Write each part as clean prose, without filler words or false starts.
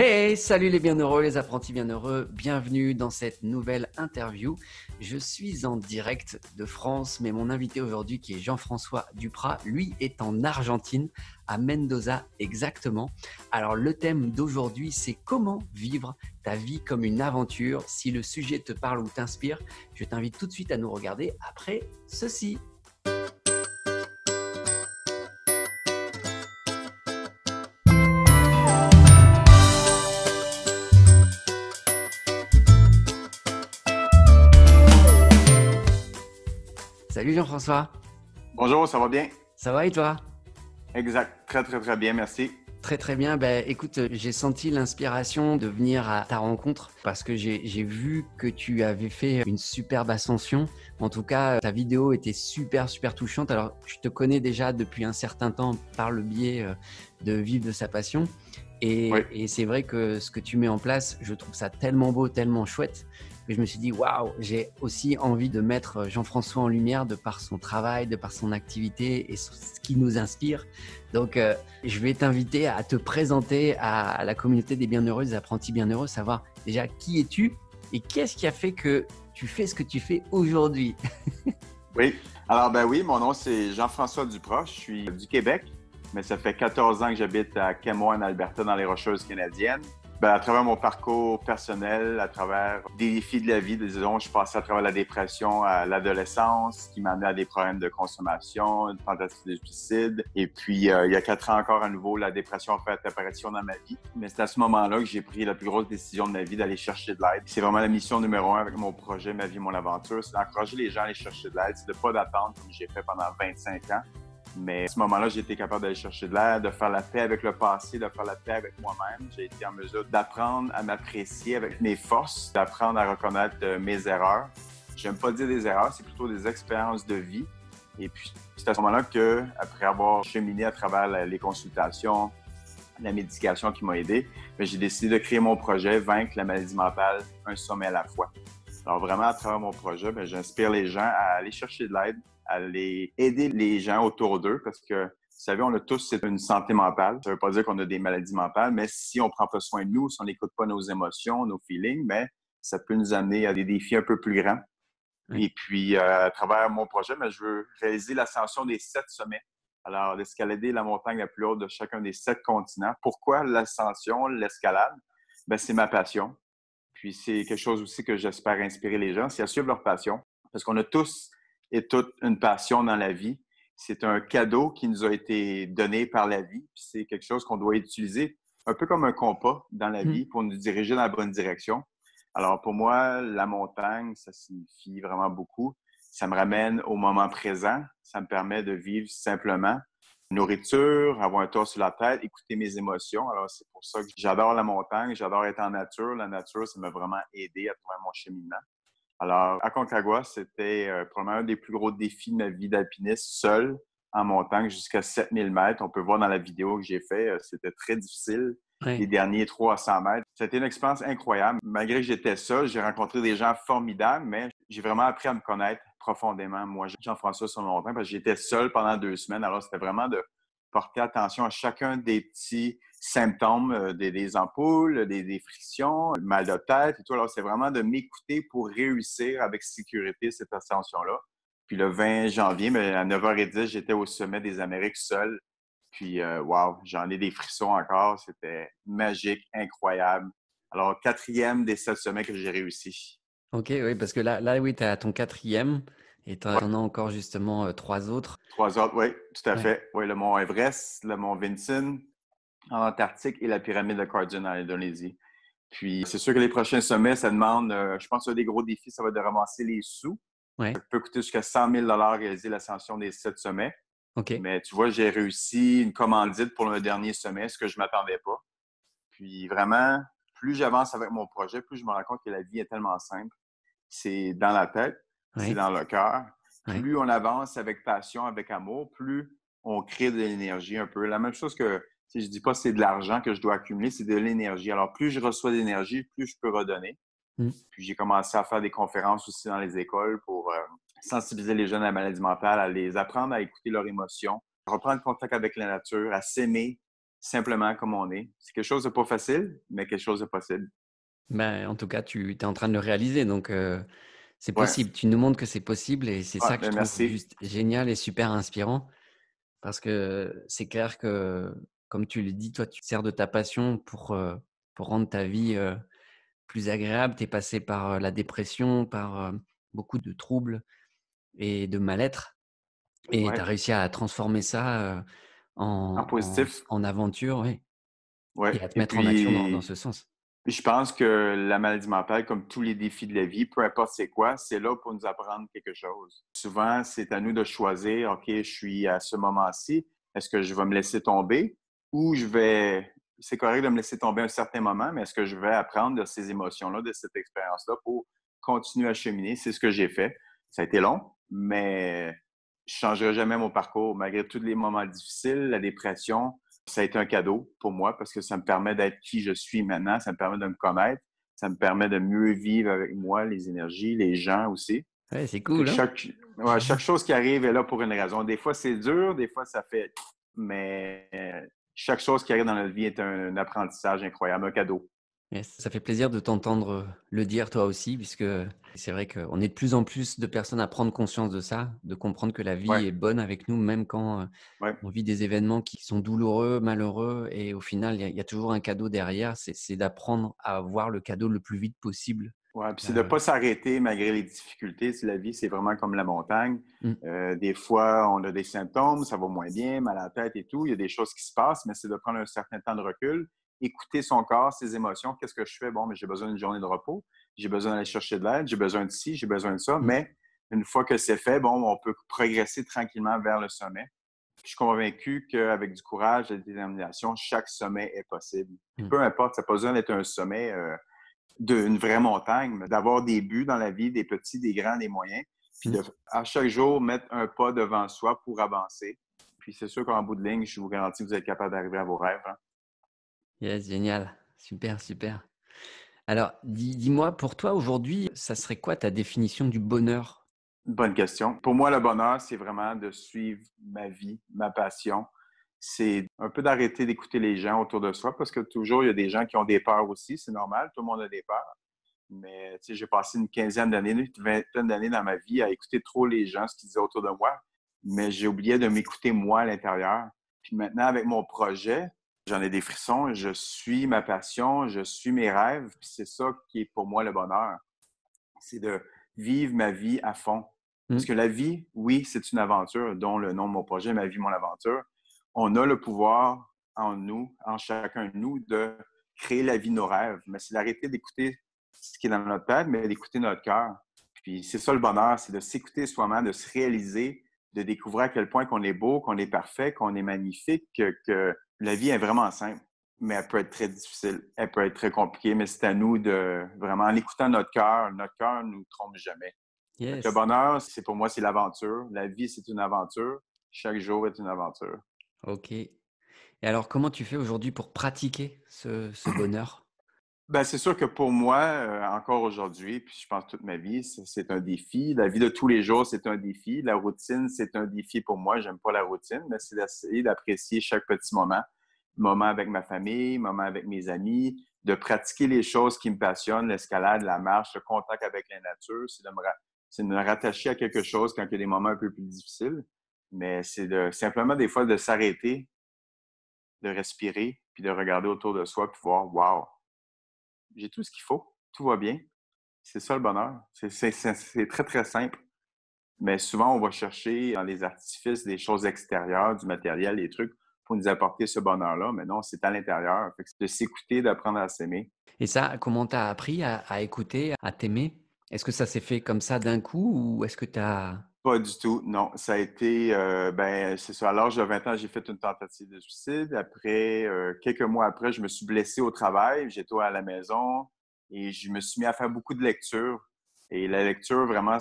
Hey, salut les bienheureux, les apprentis bienheureux, bienvenue dans cette nouvelle interview. Je suis en direct de France, mais mon invité aujourd'hui qui est Jean-François Duprat, lui est en Argentine, à Mendoza exactement. Alors le thème d'aujourd'hui, c'est comment vivre ta vie comme une aventure. Si le sujet te parle ou t'inspire, je t'invite tout de suite à nous regarder après ceci. Salut Jean-François, Bonjour, ça va bien? ça va et toi? Exact. Très, très, très bien, merci. Très très bien. Ben, écoute, j'ai senti l'inspiration de venir à ta rencontre parce que j'ai vu que tu avais fait une superbe ascension. En tout cas, ta vidéo était super touchante. Alors, je te connais déjà depuis un certain temps par le biais de Vivre de sa passion. Oui. Et c'est vrai que ce que tu mets en place, je trouve ça tellement beau, tellement chouette que je me suis dit, waouh, j'ai aussi envie de mettre Jean-François en lumière de par son travail, de par son activité et ce qui nous inspire. Donc, je vais t'inviter à te présenter à la communauté des bienheureux, des apprentis bienheureux, savoir déjà qui es-tu et qu'est-ce qui a fait que tu fais ce que tu fais aujourd'hui. Oui. Alors, ben oui, mon nom, c'est Jean-François Duprat. Je suis du Québec, mais ça fait 14 ans que j'habite à Camoin, en Alberta, dans les Rocheuses canadiennes. Ben, à travers mon parcours personnel, à travers des défis de la vie, disons, je passais à travers la dépression à l'adolescence, qui m'a amené à des problèmes de consommation, une tentative de suicide. Et puis, il y a 4 ans encore, à nouveau, la dépression a fait apparition dans ma vie. Mais c'est à ce moment-là que j'ai pris la plus grosse décision de ma vie d'aller chercher de l'aide. C'est vraiment la mission numéro 1 avec mon projet Ma vie, mon aventure. C'est d'encourager les gens à aller chercher de l'aide. C'est de ne pas d'attendre comme j'ai fait pendant 25 ans. Mais à ce moment-là, j'ai été capable d'aller chercher de l'aide, de faire la paix avec le passé, de faire la paix avec moi-même. J'ai été en mesure d'apprendre à m'apprécier avec mes forces, d'apprendre à reconnaître mes erreurs. J'aime pas dire des erreurs, c'est plutôt des expériences de vie. Et puis, c'est à ce moment-là que, après avoir cheminé à travers les consultations, la médication qui m'a aidé, j'ai décidé de créer mon projet Vaincre la maladie mentale, un sommet à la fois. Alors vraiment, à travers mon projet, j'inspire les gens à aller chercher de l'aide, à aller aider les gens autour d'eux parce que, vous savez, on a tous une santé mentale. Ça ne veut pas dire qu'on a des maladies mentales, mais si on ne prend pas soin de nous, si on n'écoute pas nos émotions, nos feelings, ça peut nous amener à des défis un peu plus grands. Oui. Et puis, à travers mon projet, je veux réaliser l'ascension des 7 sommets. Alors, d'escalader la montagne la plus haute de chacun des 7 continents. Pourquoi l'ascension, l'escalade? C'est ma passion. Puis c'est quelque chose aussi que j'espère inspirer les gens, c'est à suivre leur passion. Parce qu'on a tous et toutes une passion dans la vie. C'est un cadeau qui nous a été donné par la vie. Puis c'est quelque chose qu'on doit utiliser un peu comme un compas dans la vie pour nous diriger dans la bonne direction. Alors pour moi, la montagne, ça signifie vraiment beaucoup. Ça me ramène au moment présent. Ça me permet de vivre simplement nourriture, avoir un toit sur la tête, écouter mes émotions. Alors, c'est pour ça que j'adore la montagne, j'adore être en nature. La nature, ça m'a vraiment aidé à travers mon cheminement. Alors, Aconcagua, c'était probablement un des plus gros défis de ma vie d'alpiniste, seul, en montagne, jusqu'à 7000 mètres. On peut voir dans la vidéo que j'ai fait, c'était très difficile. Ouais. Les derniers 300 mètres. C'était une expérience incroyable. Malgré que j'étais seul, j'ai rencontré des gens formidables, mais j'ai vraiment appris à me connaître profondément. Moi, Jean-François, sur mon temps, parce que j'étais seul pendant 2 semaines. Alors, c'était vraiment de porter attention à chacun des petits symptômes, des ampoules, des frictions, le mal de tête et tout. Alors, c'est vraiment de m'écouter pour réussir avec sécurité cette ascension-là. Puis le 20 janvier, à 9h10, j'étais au sommet des Amériques seul. Puis, wow, j'en ai des frissons encore. C'était magique, incroyable. Alors, 4e des 7 sommets que j'ai réussi. Ok, oui, parce que là oui, tu as ton quatrième et tu Ouais. en as encore justement 3 autres. 3 autres, oui, tout à Ouais. fait. Oui, le mont Everest, le mont Vinson en Antarctique et la pyramide de Kardun en Indonésie. Puis, c'est sûr que les prochains sommets, ça demande, je pense que des gros défis, ça va être de ramasser les sous. Ouais. Ça peut coûter jusqu'à 100 000 réaliser l'ascension des 7 sommets. Ok. Mais tu vois, j'ai réussi une commandite pour le dernier sommet, ce que je ne m'attendais pas. Puis vraiment, plus j'avance avec mon projet, plus je me rends compte que la vie est tellement simple. C'est dans la tête, c'est Ouais. dans le cœur. Ouais. Plus on avance avec passion, avec amour, plus on crée de l'énergie un peu. La même chose que, si je dis pas c'est de l'argent que je dois accumuler, c'est de l'énergie. Alors, plus je reçois d'énergie, plus je peux redonner. Mm. Puis j'ai commencé à faire des conférences aussi dans les écoles pour sensibiliser les jeunes à la maladie mentale, à les apprendre à écouter leurs émotions, à reprendre contact avec la nature, à s'aimer, simplement comme on est. C'est quelque chose de pas facile, mais quelque chose de possible. Ben, en tout cas, tu es en train de le réaliser, donc c'est Ouais, possible. Tu nous montres que c'est possible et c'est ouais, ça que je ben trouve merci. juste génial et super inspirant parce que c'est clair que, comme tu le dis, toi, tu te sers de ta passion pour rendre ta vie, plus agréable. Tu es passé par, la dépression, par, beaucoup de troubles et de mal-être et tu as Ouais, réussi à transformer ça, en positif. en aventure, oui, Ouais, et à te et mettre en action dans ce sens. puis je pense que la maladie mentale, comme tous les défis de la vie, peu importe c'est quoi, c'est là pour nous apprendre quelque chose. Souvent, c'est à nous de choisir, OK, je suis à ce moment-ci, est-ce que je vais me laisser tomber ou c'est correct de me laisser tomber un certain moment, mais est-ce que je vais apprendre de ces émotions-là, de cette expérience-là pour continuer à cheminer? C'est ce que j'ai fait. Ça a été long, mais je ne changerai jamais mon parcours, malgré tous les moments difficiles, la dépression. Ça a été un cadeau pour moi parce que ça me permet d'être qui je suis maintenant, ça me permet de me connaître, ça me permet de mieux vivre avec moi, les énergies, les gens aussi. Ouais, c'est Fait cool, que hein? chaque chose qui arrive est là pour une raison. Des fois, c'est dur, des fois, ça fait... Mais chaque chose qui arrive dans notre vie est un apprentissage incroyable, un cadeau. Yes, ça fait plaisir de t'entendre, le dire toi aussi, puisque c'est vrai qu'on est de plus en plus de personnes à prendre conscience de ça, de comprendre que la Ouais, vie est bonne avec nous, même quand, ouais. on vit des événements qui sont douloureux, malheureux et au final, il y a toujours un cadeau derrière. C'est d'apprendre à voir le cadeau le plus vite possible. Ouais, puis c'est de ne Heu, pas s'arrêter malgré les difficultés. Si la vie, c'est vraiment comme la montagne. mmh, Des fois, on a des symptômes, ça va moins bien, mal à la tête et tout. Il y a des choses qui se passent, mais c'est de prendre un certain temps de recul, écouter son corps, ses émotions. Qu'est-ce que je fais? Bon, mais j'ai besoin d'une journée de repos, j'ai besoin d'aller chercher de l'aide, j'ai besoin de ci, j'ai besoin de ça. mmh, Mais une fois que c'est fait, bon, on peut progresser tranquillement vers le sommet. Je suis convaincu qu'avec du courage et de la détermination, chaque sommet est possible. Puis mmh, peu importe, ça n'a pas besoin d'être un sommet d'une vraie montagne, mais d'avoir des buts dans la vie, des petits, des grands, des moyens, puis mmh. de, à chaque jour, mettre un pas devant soi pour avancer. Puis c'est sûr qu'en bout de ligne, je vous garantis que vous êtes capable d'arriver à vos rêves. Hein. Yes, génial. Super, super. Alors dis-moi, pour toi aujourd'hui, ça serait quoi ta définition du bonheur? Bonne question. Pour moi, le bonheur, c'est vraiment de suivre ma vie, ma passion. C'est un peu d'arrêter d'écouter les gens autour de soi parce que toujours, il y a des gens qui ont des peurs aussi. C'est normal, tout le monde a des peurs. Mais tu sais, j'ai passé une quinzaine d'années, une vingtaine d'années dans ma vie à écouter trop les gens, ce qu'ils disaient autour de moi. Mais j'ai oublié de m'écouter moi à l'intérieur. Puis maintenant, avec mon projet, j'en ai des frissons. Je suis ma passion, je suis mes rêves. Puis c'est ça qui est pour moi le bonheur. C'est de vivre ma vie à fond. Parce Mmh, que la vie, oui, c'est une aventure, dont le nom de mon projet, Ma vie, mon aventure. On a le pouvoir en nous, en chacun de nous, de créer la vie de nos rêves. Mais c'est d'arrêter d'écouter ce qui est dans notre tête, mais d'écouter notre cœur. Puis c'est ça le bonheur, c'est de s'écouter soi-même, de se réaliser, de découvrir à quel point qu'on est beau, qu'on est parfait, qu'on est magnifique, que la vie est vraiment simple, mais elle peut être très difficile, elle peut être très compliquée, mais c'est à nous de vraiment, en écoutant notre cœur ne nous trompe jamais. Fait que le yes, bonheur, c'est pour moi, c'est l'aventure. La vie, c'est une aventure. Chaque jour est une aventure. OK. Et alors comment tu fais aujourd'hui pour pratiquer ce bonheur? Ben, c'est sûr que pour moi, encore aujourd'hui, puis je pense toute ma vie, c'est un défi. La vie de tous les jours, c'est un défi. La routine, c'est un défi pour moi. J'aime pas la routine, mais c'est d'essayer d'apprécier chaque petit moment. Moment avec ma famille, moment avec mes amis, de pratiquer les choses qui me passionnent, l'escalade, la marche, le contact avec la nature. C'est de me rattacher à quelque chose quand il y a des moments un peu plus difficiles. Mais c'est de simplement des fois de s'arrêter, de respirer, puis de regarder autour de soi, puis voir, wow, j'ai tout ce qu'il faut, tout va bien. C'est ça le bonheur. C'est très, très simple. Mais souvent, on va chercher dans les artifices des choses extérieures, du matériel, des trucs pour nous apporter ce bonheur-là. Mais non, c'est à l'intérieur. Fait que c'est de s'écouter, d'apprendre à s'aimer. Et ça, comment tu as appris à écouter, à t'aimer? Est-ce que ça s'est fait comme ça d'un coup ou est-ce que tu as Pas du tout, non. Ça a été, ben, c'est ça. À l'âge de 20 ans, j'ai fait une tentative de suicide. Après, quelques mois après, je me suis blessé au travail. J'étais à la maison et je me suis mis à faire beaucoup de lecture. Et la lecture, vraiment,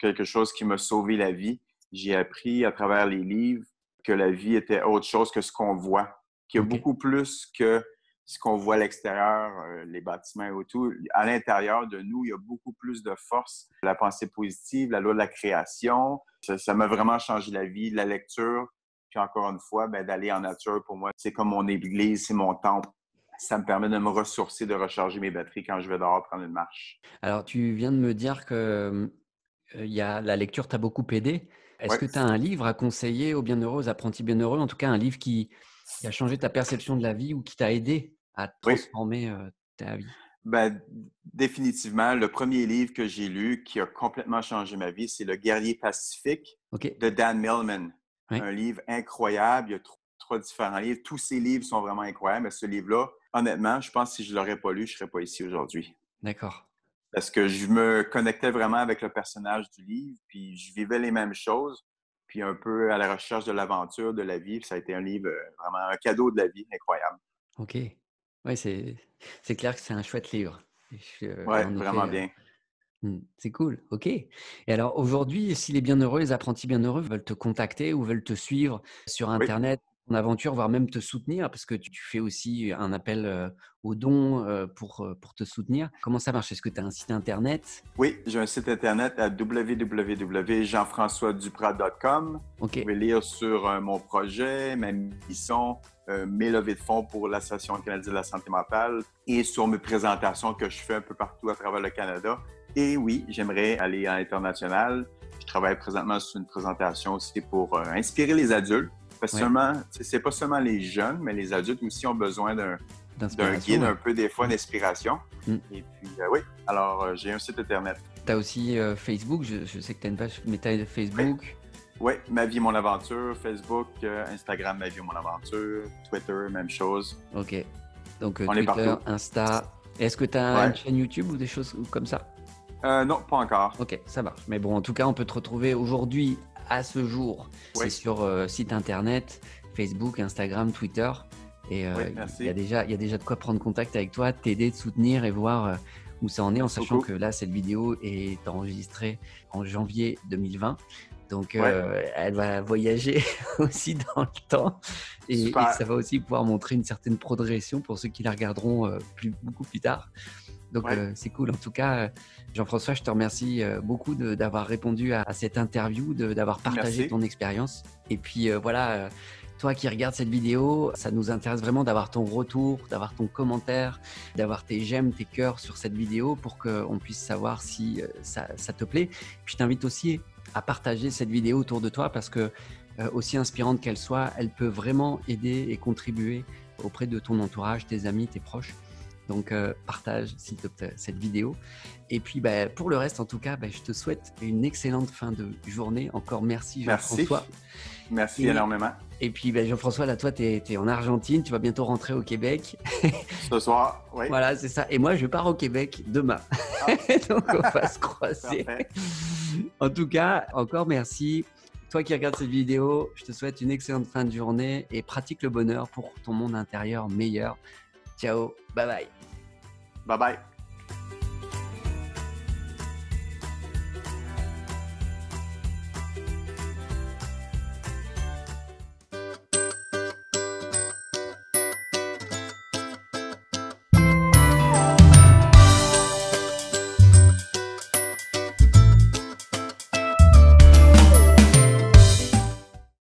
quelque chose qui m'a sauvé la vie. J'ai appris à travers les livres que la vie était autre chose que ce qu'on voit, qu'il y a OK. beaucoup plus que ce qu'on voit à l'extérieur, les bâtiments et tout. À l'intérieur de nous, il y a beaucoup plus de force. La pensée positive, la loi de la création, ça m'a vraiment changé la vie. La lecture, Puis encore une fois, ben, d'aller en nature, pour moi, c'est comme mon église, c'est mon temple. Ça me permet de me ressourcer, de recharger mes batteries quand je vais dehors prendre une marche. Alors, tu viens de me dire que la lecture t'a beaucoup aidé. Est-ce Oui, que tu as un livre à conseiller aux bienheureux, aux apprentis bienheureux, en tout cas un livre qui a changé ta perception de la vie ou qui t'a aidé à oui. transformer ta vie? Ben, définitivement, le premier livre que j'ai lu qui a complètement changé ma vie, c'est Le guerrier pacifique Ok, de Dan Millman. oui, Un livre incroyable. Il y a trois différents livres. Tous ces livres sont vraiment incroyables. Mais ce livre-là, honnêtement, je pense que si je ne l'aurais pas lu, je ne serais pas ici aujourd'hui. d'accord. Parce que je me connectais vraiment avec le personnage du livre, puis je vivais les mêmes choses, puis un peu à la recherche de l'aventure, de la vie. Puis ça a été un livre, vraiment un cadeau de la vie incroyable. Ok. Ouais, c'est clair que c'est un chouette livre. Oui, Et en vraiment effet, bien. c'est cool. Ok. Et alors aujourd'hui, si les bienheureux, les apprentis bienheureux veulent te contacter ou veulent te suivre sur Oui. Internet, ton aventure, voire même te soutenir, parce que tu fais aussi un appel aux dons pour te soutenir. Comment ça marche? Est-ce que tu as un site Internet? Oui, j'ai un site internet à www.jeanfrançoisduprat.com. Ok. Vous pouvez lire sur mon projet, ma mission, mes levées de fonds pour l'Association canadienne de la santé mentale et sur mes présentations que je fais un peu partout à travers le Canada. Et oui, j'aimerais aller à l'international. Je travaille présentement sur une présentation aussi pour inspirer les adultes. Parce que Ouais. c'est pas seulement les jeunes, mais les adultes aussi ont besoin d'un D'inspiration. guide, Ouais. un peu des fois d'inspiration. Mm. Et puis, oui, alors j'ai un site internet. Tu as aussi Facebook. Je sais que tu as une page, mais tu as Oui, Facebook. oui, Ma vie, mon aventure, Facebook, Instagram, Ma vie, mon aventure, Twitter, même chose. Ok. Donc On est Twitter, partout. Insta. Est-ce que tu as une Ouais. chaîne YouTube ou des choses comme ça? Non, pas encore. Ok, ça marche. Mais bon, en tout cas, on peut te retrouver aujourd'hui, à ce jour. C'est Oui, sur site internet, Facebook, Instagram, Twitter. Et oui, il y a merci. déjà de quoi prendre contact avec toi, t'aider, te soutenir et voir où ça en est, en Merci sachant beaucoup. que là, cette vidéo est enregistrée en janvier 2020. Donc, Oui, elle va voyager aussi dans le temps et super. ça va aussi pouvoir montrer une certaine progression pour ceux qui la regarderont beaucoup plus tard. Donc, Oui, c'est cool. En tout cas, Jean-François, je te remercie beaucoup d'avoir répondu à cette interview, d'avoir partagé merci. ton expérience. Et puis, voilà, toi qui regardes cette vidéo, ça nous intéresse vraiment d'avoir ton retour, d'avoir ton commentaire, d'avoir tes j'aime, tes cœurs sur cette vidéo pour qu'on puisse savoir si ça te plaît. Puis, je t'invite aussi à partager cette vidéo autour de toi parce que, aussi inspirante qu'elle soit, elle peut vraiment aider et contribuer auprès de ton entourage, tes amis, tes proches. Donc, partage s'il te plaît cette vidéo. Et puis, pour le reste, en tout cas, je te souhaite une excellente fin de journée. Encore merci Merci. Jean-François. Merci Et, énormément. et puis, Jean-François, là, toi, tu es en Argentine. Tu vas bientôt rentrer au Québec. Ce soir, oui. Voilà, c'est ça. Et moi, je pars au Québec demain. Ah, Donc, on va se croiser. parfait. En tout cas, encore merci. Toi qui regardes cette vidéo, je te souhaite une excellente fin de journée et pratique le bonheur pour ton monde intérieur meilleur. Ciao, bye bye. Bye bye.